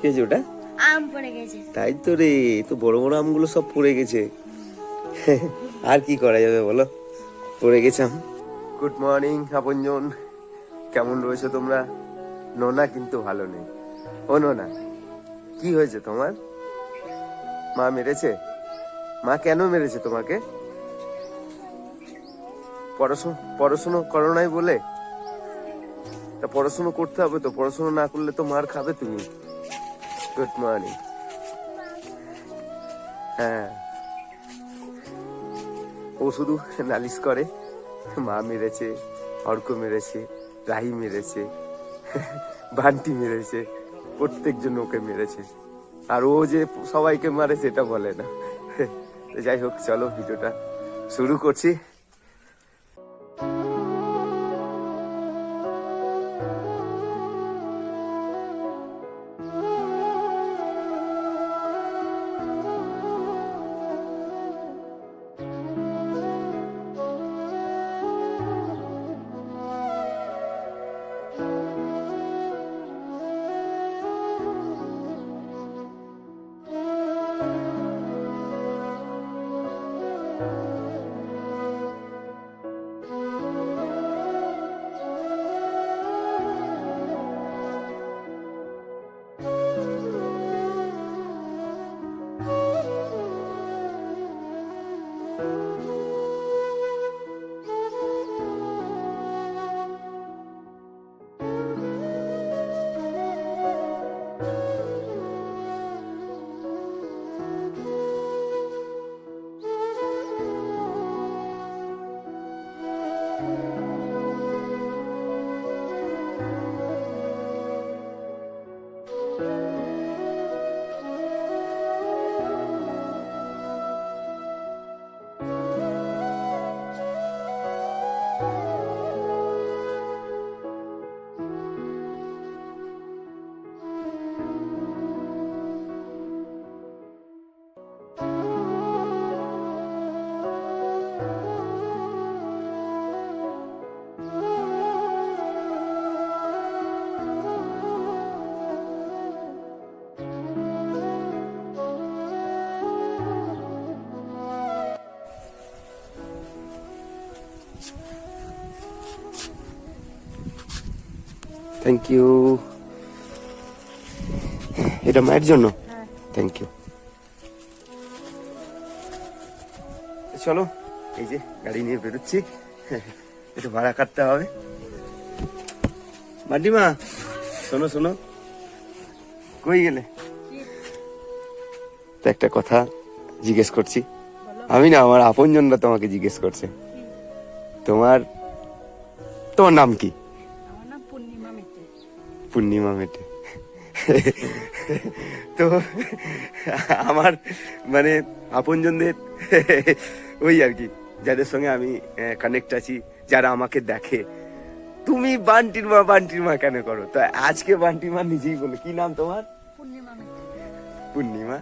হয়েছে ওটা? আম পড়ে গেছে। তাই তো রে, তো বড় বড় আমগুলো সব পড়ে গেছে। আর কি করা যাবে বলো, পড়ে গেছে আম। গুড মর্নিং আপনজন, কেমন রয়েছে তোমরা? নোনা কিন্তু ভালো নেই। ও নোনা, কি হয়েছে তোমার? মা মেরেছে? মা কেন মেরেছে তোমাকে? পড়াশুনো করো নাই বলে? তা পড়াশুনো করতে হবে তো, পড়াশুনো না করলে তো মার খাবে তুমি। Good morning. হ্যাঁ, ও শুধু নালিশ করে, মা মেরেছে, অর্ক মেরেছে, রাহি মেরেছে, বান্টি মেরেছে, প্রত্যেকজন ওকে মেরেছে। আর ও যে সবাইকে মারে সেটা বলে না। যাই হোক, চলো ভিডিওটা শুরু করছি। Thank you. এটা মায়ের জন্য? Thank you. চলো, এই যে গাড়ি নিয়ে বেরোচ্ছি, একটু ভাড়া কাটতে হবে। মাটিমা, শোনো শোনো, কই গেলে? তো একটা কথা জিজ্ঞেস করছি, আমি না, আমার আপনজনরা তোমাকে জিজ্ঞেস করছে, তোমার নাম কি? পূর্ণিমা মেটে। তো আমার মানে আপনজনদের ওই আর কি, যাদের সঙ্গে আমি কানেক্ট আছি, যারা আমাকে দেখে, তুমি বান্টির মা কেন করো? তো আজকে বান্টির মা নিজেই বলো, কি নাম তোমার? পূর্ণিমা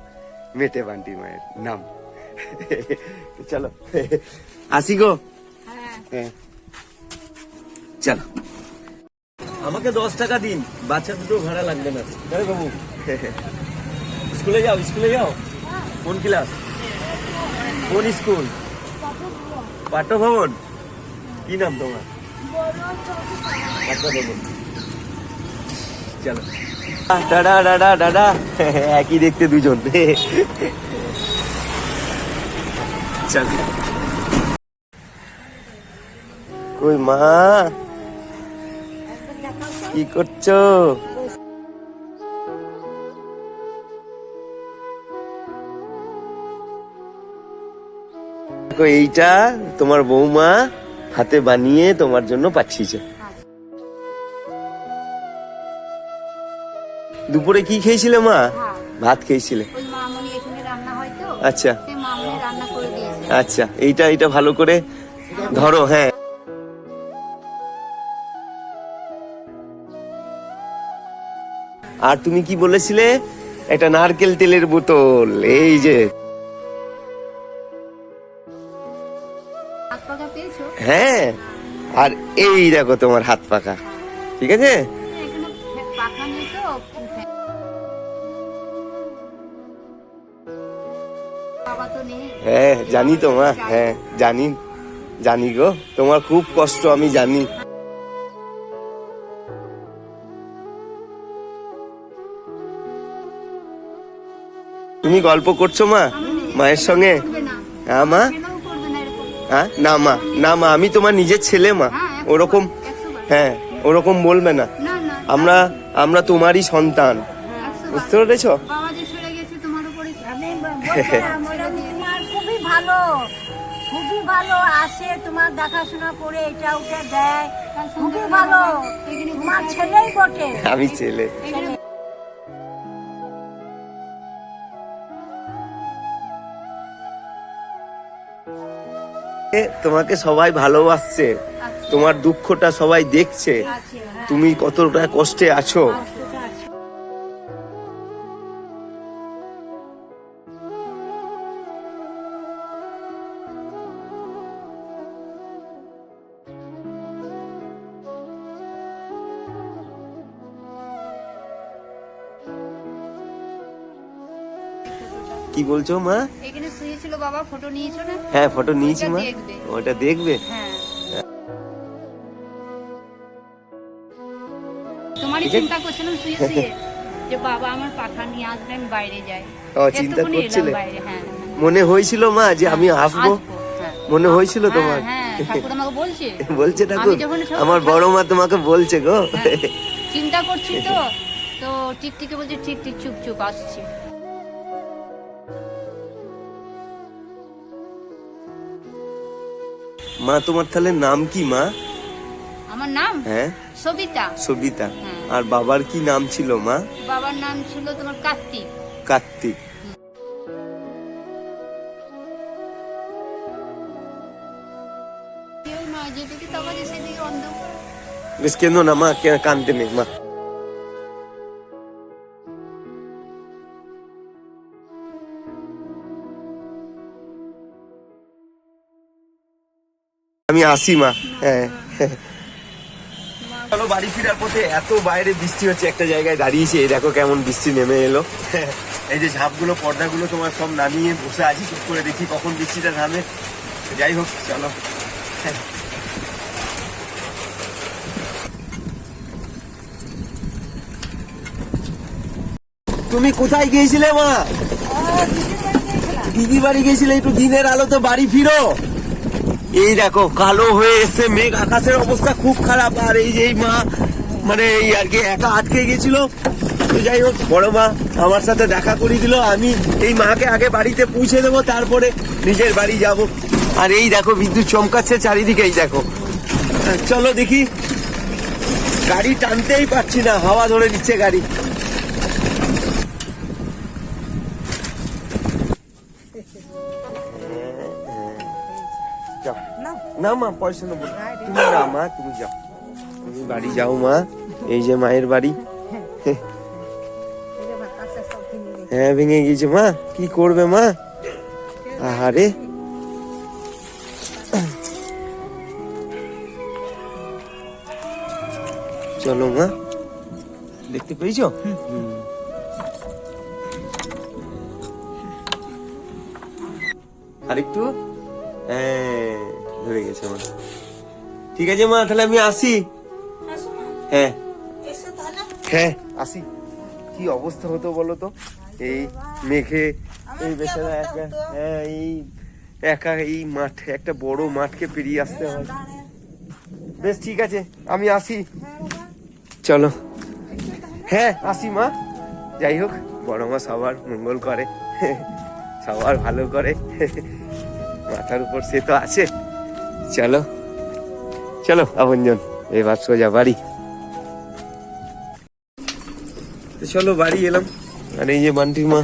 মেটে বান্টির মায়ের নাম। চলো আসি গো। হ্যাঁ চলো। আমাকে 10 টাকা দিন, বাচ্চা দুটো ভাড়া লাগবে না। আরে বাবু, স্কুলে যাও। কোন ক্লাস? কোন স্কুল? পাঠভবন। কি নাম তোমার? পাঠভবন। চলো। দাদা একই দেখতে দুজন। চল। কই মা, কি করছো? এইটা তোমার বৌমা হাতে বানিয়ে তোমার জন্য পাঠিয়েছে। দুপুরে কি খেয়েছিলে মা? ভাত খেয়েছিলে? আচ্ছা আচ্ছা, এইটা ভালো করে ধরো। হ্যাঁ, আর তুমি কি বলেছিলে? একটা নারকেল তেলের বোতল। এই যে, হ্যাঁ, আর এই দেখো তোমার হাত পাকা। ঠিক আছে, বাবা তো নেই। হ্যাঁ জানি তো মা, হ্যাঁ জানি জানি গো, তোমার খুব কষ্ট আমি জানি। তুমি গল্প করছো মা মায়ের সঙ্গে? করবে না, হ্যাঁ মা, ছেলেও করবে না এরকম। হ্যাঁ না মা, না মা, আমি তোমার নিজের ছেলে মা, হ্যাঁ, ওরকম 100 বার। হ্যাঁ ওরকম বলবে না। না না, আমরা তোমারই সন্তান, 100 বার। বুঝতে পেরেছো? বাবা যে সরে গেছে তোমার উপরে আমি বললাম, তোমার খুবই ভালো, খুবই ভালো আসে, তোমার দেখাশোনা করে এটা ওটা দেয়, খুবই ভালো। তোমার ছেলেই বটে। আমি ছেলে। তোমাকে সবাই ভালোবাসছে, তোমার দুঃখটা সবাই দেখছে, তুমি কতটা কষ্টে আছো। কি বলছো মা? এখানে শুয়েছিল বাবা, ফটো নিয়েছো না? হ্যাঁ ফটো নিয়েছি মা, ওটা দেখবে। ওটা দেখবে। হ্যাঁ, তোমারই চিন্তা করছিলাম শুয়ে শুয়ে যে বাবা আমার পাখা নিয়ে আসবে, আমি বাইরে যাই। ও, চিন্তা একটুখানি এলাম করছিলে? বাইরে, হ্যাঁ, হ্যাঁ। মনে হয়েছিল মা যে আমি আসবো? হ্যাঁ। মনে হয়েছিল তোমার? হ্যাঁ, হ্যাঁ, ঠাকুর আমাকে বলছে। বলছে ঠাকুর? আমি যখন ছোট আমার বড় মা তোমাকে বলছে গো। হ্যাঁ, চিন্তা করছি তো টিকটিকে বলছে ঠিক ঠিক চুপ চুপ আসছি। মা তোমার তাহলে নাম কি মা? আমার নাম হ্যাঁ সবিতা। সবিতা। হ্যাঁ। আর বাবার কি নাম ছিল মা? বাবার নাম ছিল তোমার কার্তিক। কার্তিক। ওই মা যেদিকে তাকাচ্ছে সেদিকে অন্ধকার। বেশ কেন না মা, কানতে নেই মা। আমি আসি মা। হ্যাঁ চলো বাড়ি ফেরার পথে এত বাইরে বৃষ্টি হচ্ছে, একটা জায়গায় দাঁড়িয়েছি, এই দেখো কেমন বৃষ্টি নেমে এলো। এই যে ঝাপগুলো পর্দাগুলো তোমার সব নামিয়ে বসে আছি, চুপ করে দেখি কখন বৃষ্টিটা নামে। যাই হোক চলো। তুমি কোথায় গিয়েছিলে মা? দিদি বাড়ি গিয়েছিলে, একটু দিনের আলোতে বাড়ি ফিরো। এই দেখো কালো হয়ে এসছে মেঘ, আকাশের অবস্থা খুব খারাপ। আর এই যে এই মা মানে এই আর কি একা আটকে গেছিল। তো যাই হোক বড় মা আমার সাথে দেখা করে দিল, আমি এই মাকে আগে বাড়িতে পৌঁছে দেবো, তারপরে নিজের বাড়ি যাব। আর এই দেখো বিদ্যুৎ চমকাচ্ছে চারিদিকে, এই দেখো। চলো দেখি, গাড়ি টানতেই পারছি না, হাওয়া ধরে নিচ্ছে গাড়ি। যাও না মা, পয়সা নেবো না। তুমি যাও মা, তুমি যাও, তুমি বাড়ি যাও মা। এই যে মায়ের বাড়ি। হ্যাঁ ভেঙে গিয়েছে মা, কি করবে মা? আহারে চলো মা, দেখতে পেয়েছো? আরেকটু, হ্যাঁ ধরে গেছে মা। ঠিক আছে মা, তাহলে আমি আসি। হ্যাঁ হ্যাঁ আসি। কি অবস্থা হতো বলো তো, এই মেঘে এই বেচারা একা, হ্যাঁ এই একা এই মাঠ, একটা বড় মাঠকে পেরিয়ে আসতে হয়। বেশ ঠিক আছে আমি আসি, চলো। হ্যাঁ আসি মা। যাই হোক বড় মা সবার মঙ্গল করে, সবার ভালো করে, মাথার উপর সে তো আছে। চলো চলো আপনজন, এবার সোজা বাড়ি। চলো বাড়ি এলাম। আর এই যে বান্টির মা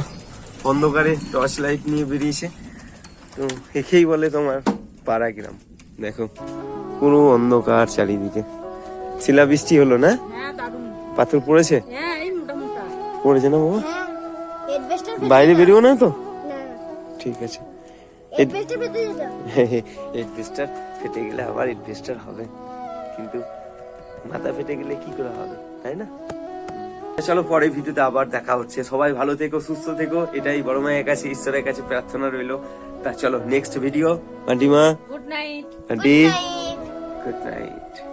অন্ধকারে টর্চ লাইট নিয়ে বেরিয়েছে। তো একেই বলে তোমার পাড়া গ্রাম। দেখো পুরো অন্ধকার চারিদিকে। শিলাবৃষ্টি হলো না? হ্যাঁ দারুণ। পাথর পড়েছে? হ্যাঁ এই মোটামুটা পড়েছে না বাবা? বাইরে বেরিও না তো? ঠিক আছে। এডভেস্টার ফেটে গেলে আবার এডভেস্টার হবে, কিন্তু মাথা ফেটে গেলে কি করে হবে, তাই না? চলো পরের ভিডিওতে আবার দেখা হচ্ছে। সবাই ভালো থেকো, সুস্থ থেকো, এটাই বড় মায়ের কাছে, ঈশ্বরের কাছে প্রার্থনা রইলো। তা চলো নেক্সট ভিডিও। আন্টিমা, good night. Aunty, Good night. Good night.